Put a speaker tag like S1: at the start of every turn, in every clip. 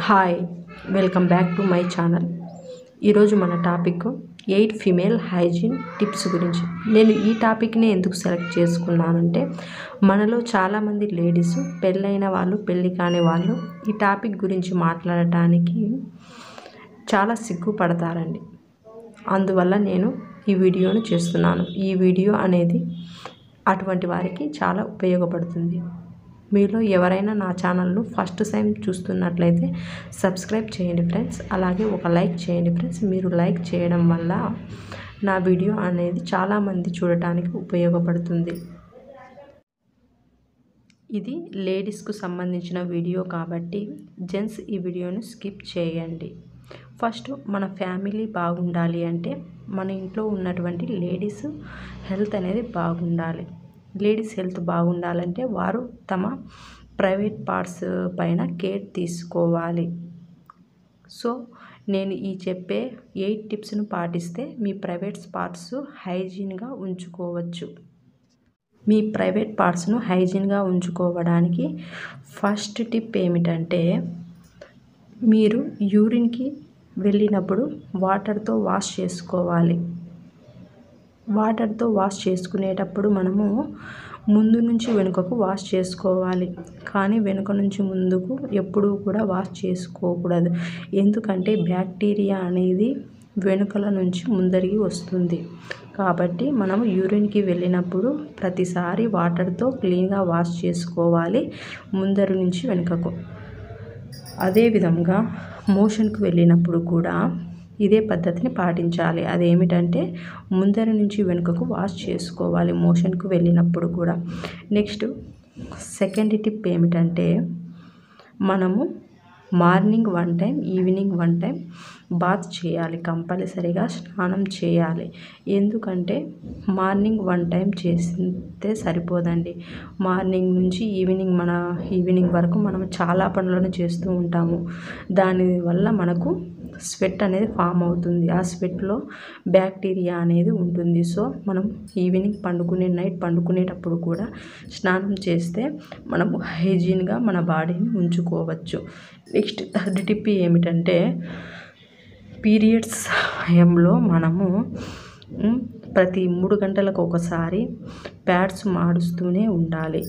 S1: Hi, welcome back to my channel. ఈరోజు మన topic 8 female hygiene tips గురించి. నేను ఈ టాపిక్ని ఎందుకు సెలెక్ట్ చేసుకున్నానంటే, మనలో చాలామంది లేడీస్, పెళ్ళైన వాళ్ళు, పెళ్ళి కాని వాళ్ళు ఈ టాపిక్ గురించి మాట్లాడటానికి చాలా సిగ్గుపడతారండి. అందువల్ల నేను ఈ వీడియోను చేస్తున్నాను. ఈ వీడియో అనేది అటువంటి వారికి చాలా ఉపయోగపడుతుంది. మీలో ఎవరైనా నా ఛానల్ను ఫస్ట్ టైం చూస్తున్నట్లయితే సబ్స్క్రైబ్ చేయండి ఫ్రెండ్స్. అలాగే ఒక లైక్ చేయండి ఫ్రెండ్స్. మీరు లైక్ చేయడం వల్ల నా వీడియో అనేది చాలామంది చూడటానికి ఉపయోగపడుతుంది. ఇది లేడీస్కు సంబంధించిన వీడియో కాబట్టి జెంట్స్ ఈ వీడియోను స్కిప్ చేయండి. ఫస్ట్, మన ఫ్యామిలీ బాగుండాలి అంటే మన ఇంట్లో ఉన్నటువంటి లేడీస్ హెల్త్ అనేది బాగుండాలి. లేడీస్ హెల్త్ బాగుండాలంటే వారు తమ ప్రైవేట్ పార్ట్స్ పైన కేర్ తీసుకోవాలి. సో నేను ఈ చెప్పే 8 టిప్స్ను పాటిస్తే మీ ప్రైవేట్ పార్ట్స్ హైజీన్గా ఉంచుకోవచ్చు. మీ ప్రైవేట్ పార్ట్స్ను హైజీన్గా ఉంచుకోవడానికి ఫస్ట్ టిప్ ఏమిటంటే, మీరు యూరిన్కి వెళ్ళినప్పుడు వాటర్తో వాష్ చేసుకోవాలి. వాటర్తో వాష్ చేసుకునేటప్పుడు మనము ముందు నుంచి వెనుకకు వాష్ చేసుకోవాలి. కానీ వెనుక నుంచి ముందుకు ఎప్పుడూ కూడా వాష్ చేసుకోకూడదు. ఎందుకంటే బ్యాక్టీరియా అనేది వెనుకల నుంచి ముందరికి వస్తుంది. కాబట్టి మనం యూరిన్కి వెళ్ళినప్పుడు ప్రతిసారి వాటర్తో క్లీన్గా వాష్ చేసుకోవాలి, ముందరి నుంచి వెనుకకు. అదేవిధంగా మోషన్కి వెళ్ళినప్పుడు కూడా ఇదే పద్ధతిని పాటించాలి. అదేమిటంటే ముందరి నుంచి వెనుకకు వాష్ చేసుకోవాలి మోషన్కు వెళ్ళినప్పుడు కూడా. నెక్స్ట్, సెకండ్ టిప్ ఏమిటంటే, మనము morning 1 time, evening 1 time bath చేయాలి. కంపల్సరీగా స్నానం చేయాలి. ఎందుకంటే మార్నింగ్ 1 టైం చేస్తే సరిపోదండి. మార్నింగ్ నుంచి ఈవినింగ్ వరకు మనం చాలా పనులను చేస్తూ ఉంటాము. దానివల్ల మనకు స్వెట్ అనేది ఫామ్ అవుతుంది. ఆ స్వెట్లో బ్యాక్టీరియా అనేది ఉంటుంది. సో మనం నైట్ పండుకునేటప్పుడు కూడా స్నానం చేస్తే మనము హైజీన్గా మన బాడీని ఉంచుకోవచ్చు. నెక్స్ట్, థర్డ్ టిప్ ఏమిటంటే, పీరియడ్స్ టైంలో మనము ప్రతి 3 గంటలకు ఒకసారి ప్యాడ్స్ మారుస్తూనే ఉండాలి.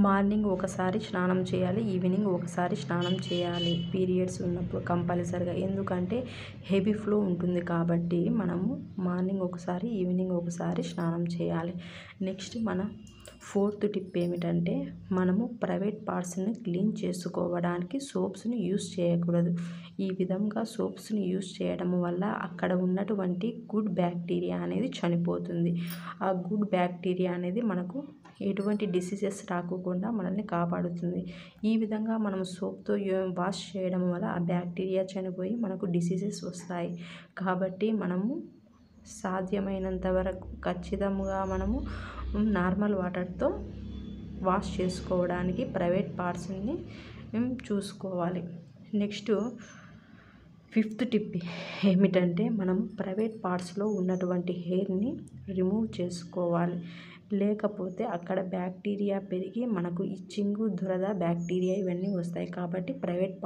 S1: మార్నింగ్ ఒకసారి స్నానం చేయాలి, ఈవినింగ్ ఒకసారి స్నానం చేయాలి పీరియడ్స్ ఉన్నప్పుడు కంపల్సరిగా. ఎందుకంటే హెవీ ఫ్లో ఉంటుంది కాబట్టి మనము మార్నింగ్ ఒకసారి, ఈవినింగ్ ఒకసారి స్నానం చేయాలి. నెక్స్ట్, మన ఫోర్త్ టిప్ ఏమిటంటే, మనము ప్రైవేట్ పార్ట్స్ని క్లీన్ చేసుకోవడానికి సోప్స్ని యూస్ చేయకూడదు. ఈ విధంగా సోప్స్ని యూస్ చేయడం వల్ల అక్కడ ఉన్నటువంటి గుడ్ బ్యాక్టీరియా అనేది చనిపోతుంది. ఆ గుడ్ బ్యాక్టీరియా అనేది మనకు ఎటువంటి డిసీజెస్ రాకుండా మనల్ని కాపాడుతుంది. ఈ విధంగా మనం సోప్తో వాష్ చేయడం వల్ల ఆ బ్యాక్టీరియా చనిపోయి మనకు డిసీజెస్ వస్తాయి. కాబట్టి మనము సాధ్యమైనంత వరకు ఖచ్చితంగా మనము నార్మల్ వాటర్తో వాష్ చేసుకోవడానికి ప్రైవేట్ పార్ట్స్ని చూసుకోవాలి. నెక్స్ట్, ఫిఫ్త్ టిప్ ఏమిటంటే, మనం ప్రైవేట్ పార్ట్స్లో ఉన్నటువంటి హెయిర్ని రిమూవ్ చేసుకోవాలి. లేకపోతే అక్కడ బ్యాక్టీరియా పెరిగి మనకు ఇచ్చింగ్, దురద, బ్యాక్టీరియా ఇవన్నీ వస్తాయి. కాబట్టి ప్రైవేట్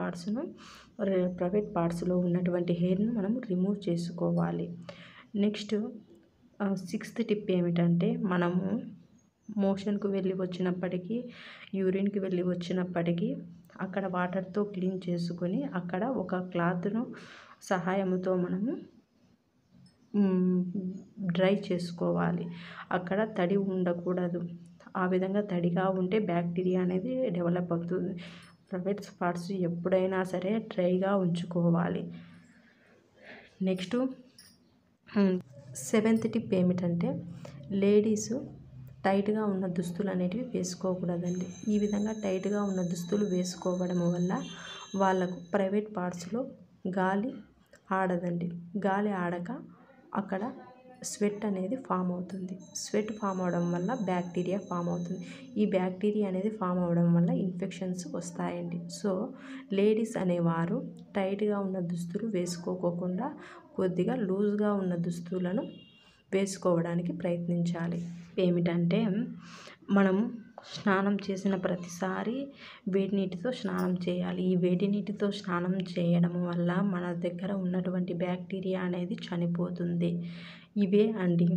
S1: పార్ట్స్లో ఉన్నటువంటి హెయిర్ను మనం రిమూవ్ చేసుకోవాలి. నెక్స్ట్, సిక్స్త్ టిప్ ఏమిటంటే, మనము మోషన్కు వెళ్ళి వచ్చినప్పటికీ, యూరిన్కి వెళ్ళి వచ్చినప్పటికీ అక్కడ వాటర్తో క్లీన్ చేసుకొని అక్కడ ఒక క్లాత్ను సహాయంతో మనము డ్రై చేసుకోవాలి. అక్కడ తడి ఉండకూడదు. ఆ విధంగా తడిగా ఉంటే బ్యాక్టీరియా అనేది డెవలప్ అవుతుంది. ప్రైవేట్ పార్ట్స్ ఎప్పుడైనా సరే డ్రైగా ఉంచుకోవాలి. నెక్స్ట్, సెవెంత్ టిప్ ఏమిటంటే, లేడీసు టైట్గా ఉన్న దుస్తులు అనేటివి వేసుకోకూడదండి. ఈ విధంగా టైట్గా ఉన్న దుస్తులు వేసుకోవడం వల్ల వాళ్ళకు ప్రైవేట్ పార్ట్స్లో గాలి ఆడదండి. గాలి ఆడక అక్కడ స్వెట్ అనేది ఫామ్ అవుతుంది. స్వెట్ ఫామ్ అవడం వల్ల బ్యాక్టీరియా ఫామ్ అవుతుంది. ఈ బ్యాక్టీరియా అనేది ఫామ్ అవడం వల్ల ఇన్ఫెక్షన్స్ వస్తాయండి. సో లేడీస్ అనేవారు టైట్గా ఉన్న దుస్తులు వేసుకోకుండా కొద్దిగా లూజ్గా ఉన్న దుస్తులను వేసుకోవడానికి ప్రయత్నించాలి. ఏమిటంటే, మనం స్నానం చేసిన ప్రతిసారి వేడి నీటితో స్నానం చేయాలి. ఈ వేడి నీటితో స్నానం చేయడం వల్ల మన దగ్గర ఉన్నటువంటి బ్యాక్టీరియా అనేది చనిపోతుంది. ఇవే అండి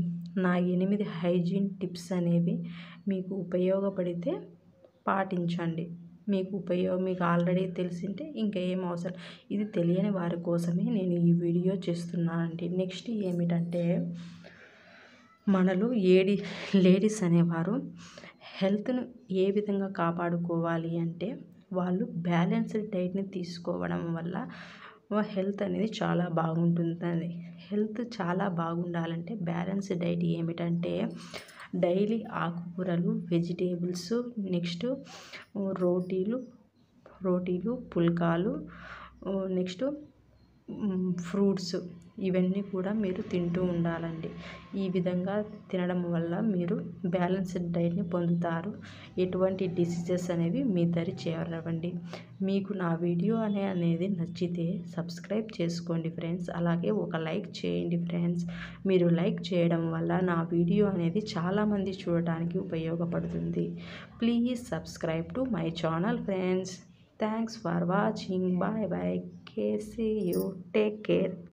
S1: నా 8 హైజీన్ టిప్స్ అనేవి. మీకు ఉపయోగపడితే పాటించండి. మీకు ఆల్రెడీ తెలిసింటే ఇంకా ఏం అవసరం. ఇది తెలియని వారి కోసమే నేను ఈ వీడియో చేస్తున్నానండి. నెక్స్ట్ ఏమిటంటే మనలో లేడీస్ అనేవారు హెల్త్ను ఏ విధంగా కాపాడుకోవాలి అంటే వాళ్ళు బ్యాలెన్స్డ్ డైట్ని తీసుకోవడం వల్ల హెల్త్ అనేది చాలా బాగుంటుందండి. హెల్త్ చాలా బాగుండాలంటే బ్యాలెన్స్డ్ డైట్ ఏమిటంటే డైలీ ఆకుకూరలు, వెజిటేబుల్స్, నెక్స్ట్ రోటీలు, పుల్కాలు, నెక్స్ట్ ఫ్రూట్స్, ఇవన్నీ కూడా మీరు తింటూ ఉండాలండి. ఈ విధంగా తినడం వల్ల మీరు బ్యాలెన్స్డ్ డైట్ని పొందుతారు. ఎటువంటి డిసీజెస్ అనేవి మీ దరి చేరవండి. మీకు నా వీడియో అనేది నచ్చితే సబ్స్క్రైబ్ చేసుకోండి ఫ్రెండ్స్. అలాగే ఒక లైక్ చేయండి ఫ్రెండ్స్. మీరు లైక్ చేయడం వల్ల నా వీడియో అనేది చాలామంది చూడటానికి ఉపయోగపడుతుంది. Please subscribe to my channel friends. Thanks for watching. Bye bye. See you. Take care.